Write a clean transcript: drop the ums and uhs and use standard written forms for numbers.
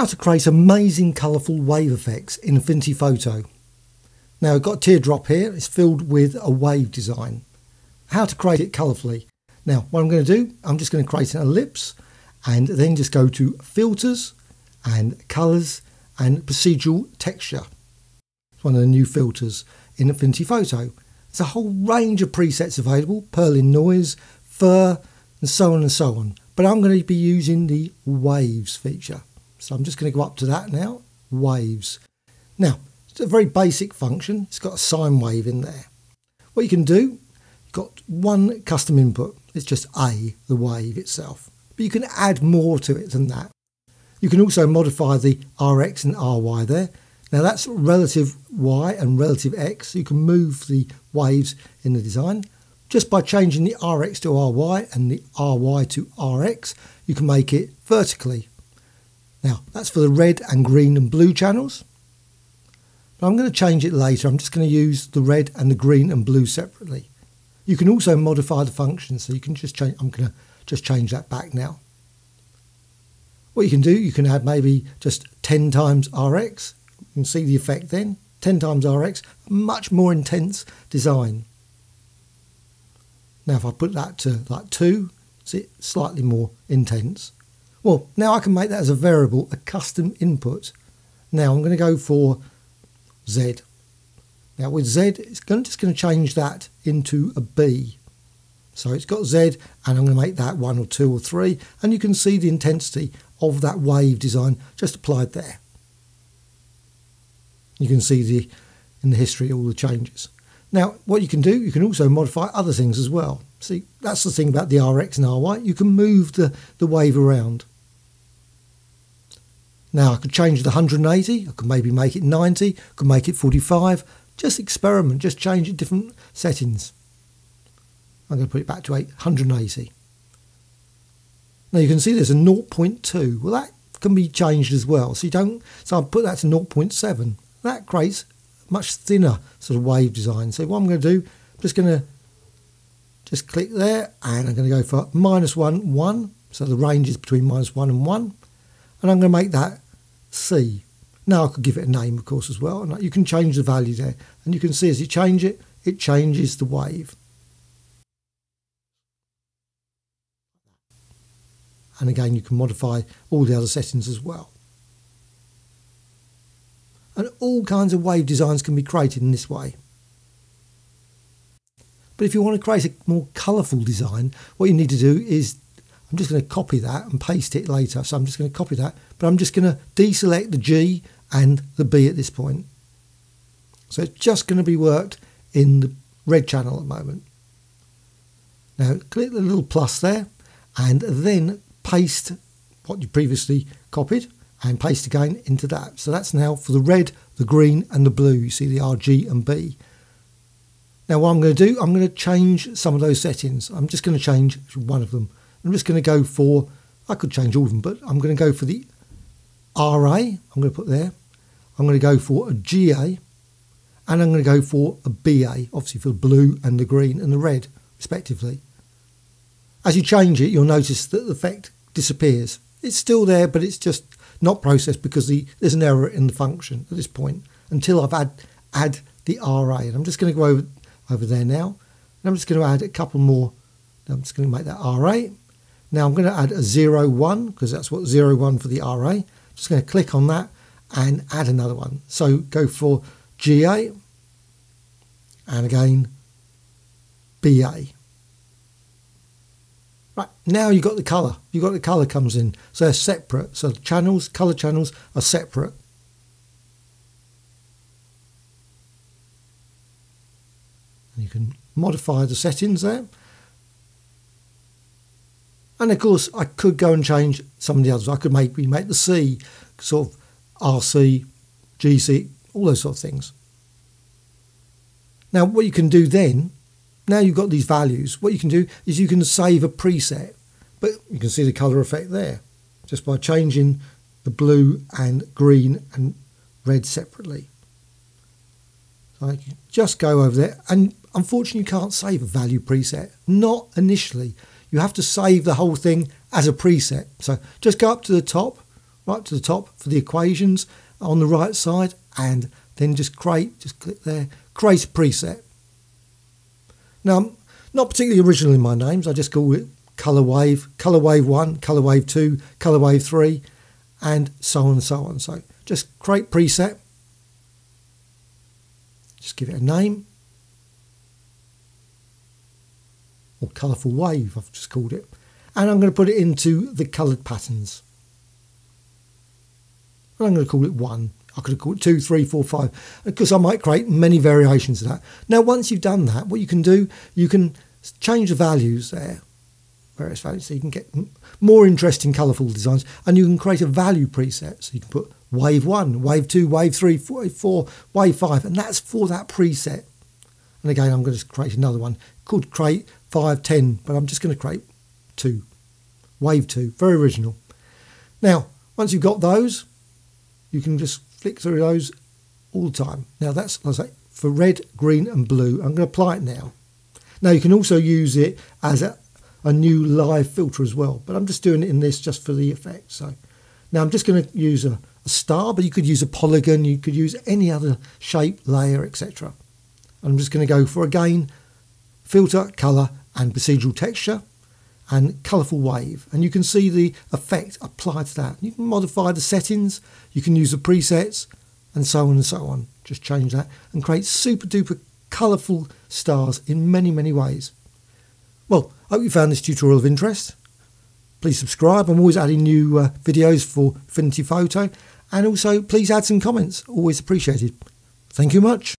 How to create amazing colourful wave effects in Affinity Photo. Now I've got a teardrop here, it's filled with a wave design. How to create it colourfully. Now what I'm going to do, I'm just going to create an ellipse and then just go to filters and colours and procedural texture. It's one of the new filters in Affinity Photo. There's a whole range of presets available, Perlin noise, fur and so on and so on. But I'm going to be using the waves feature. So I'm just going to go up to that now, waves. Now, it's a very basic function. It's got a sine wave in there. What you can do, you've got one custom input. It's just A, the wave itself. But you can add more to it than that. You can also modify the RX and RY there. Now that's relative Y and relative X. You can move the waves in the design. Just by changing the RX to RY and the RY to RX, you can make it vertically. Now, that's for the red and green and blue channels. But I'm going to change it later. I'm just going to use the red and the green and blue separately. You can also modify the function, so you can just change. I'm going to just change that back now. What you can do, you can add maybe just 10 times RX. You can see the effect then. 10 times RX, much more intense design. Now, if I put that to like 2, see, slightly more intense. Well, now I can make that as a variable, a custom input. Now I'm going to go for Z. Now with Z, it's just going to change that into a B. So it's got Z and I'm going to make that 1 or 2 or 3. And you can see the intensity of that wave design just applied there. You can see in the history all the changes. Now what you can do, you can also modify other things as well. See, that's the thing about the RX and RY. You can move the wave around. Now I could change the 180, I could maybe make it 90, I could make it 45. Just experiment, just change it different settings. I'm going to put it back to 180. Now you can see there's a 0.2. Well, that can be changed as well. So I'll put that to 0.7. That creates a much thinner sort of wave design. So what I'm going to do, I'm just going to just click there and I'm going to go for -1, 1. So the range is between -1 and 1. And I'm going to make that C. Now I could give it a name, of course, as well. And you can change the value there. And you can see as you change it, it changes the wave. And again, you can modify all the other settings as well. And all kinds of wave designs can be created in this way. But if you want to create a more colourful design, what you need to do is, I'm just going to copy that and paste it later. So I'm just going to copy that, but I'm just going to deselect the G and the B at this point. So it's just going to be worked in the red channel at the moment. Now click the little plus there and then paste what you previously copied and paste again into that. So that's now for the red, the green and the blue. You see the R, G and B. Now what I'm going to do, I'm going to change some of those settings. I'm just going to change one of them. I'm just going to go for, I could change all of them, but I'm going to go for the RA, I'm going to put there. I'm going to go for a GA, and I'm going to go for a BA, obviously for the blue and the green and the red, respectively. As you change it, you'll notice that the effect disappears. It's still there, but it's just not processed because there's an error in the function at this point, until I've add the RA. And I'm just going to go over there now, and I'm just going to add a couple more. I'm just going to make that RA. Now I'm going to add a 0, 1 because that's what 0, 1 for the RA. Just going to click on that and add another one. So go for GA and again BA. Right, now you've got the colour. You've got the colour comes in. So they're separate. So the channels, colour channels are separate. And you can modify the settings there. And of course, I could go and change some of the others. I could maybe make the C sort of RC, GC, all those sort of things. Now, what you can do then, now you've got these values, what you can do is you can save a preset. But you can see the colour effect there, just by changing the blue and green and red separately. So I can just go over there, and unfortunately you can't save a value preset, not initially. You have to save the whole thing as a preset. So just go up to the top right to the top for the equations on the right side, and then just click there, create a preset. Now, I'm not particularly original in my names, I just call it Colour Wave 1, Colour Wave 2, Colour Wave 3, and so on and so on. So just create preset, just give it a name, or Colourful Wave I've just called it, and I'm going to put it into the coloured patterns. And I'm going to call it 1. I could have called it 2, 3, 4, 5, because I might create many variations of that. Now, once you've done that, what you can do, you can change the values there, various values, so you can get more interesting colourful designs, and you can create a value preset. So you can put wave 1, wave 2, wave 3, wave 4, wave 5, and that's for that preset. And again, I'm going to create another one. Could create 5, 10, but I'm just going to create 2, wave 2, very original. Now, once you've got those, you can just flick through those all the time. Now that's, as I say, for red, green and blue. I'm going to apply it now. Now you can also use it as a new live filter as well, but I'm just doing it in this just for the effect. So now I'm just going to use a star, but you could use a polygon, you could use any other shape, layer, etc. I'm just going to go for, again, filter, colour and procedural texture and colourful wave, and you can see the effect applied to that. You can modify the settings, you can use the presets, and so on and so on. Just change that and create super duper colourful stars in many, many ways. Well, I hope you found this tutorial of interest. Please subscribe. I'm always adding new videos for Affinity Photo, and also please add some comments, always appreciated. Thank you much.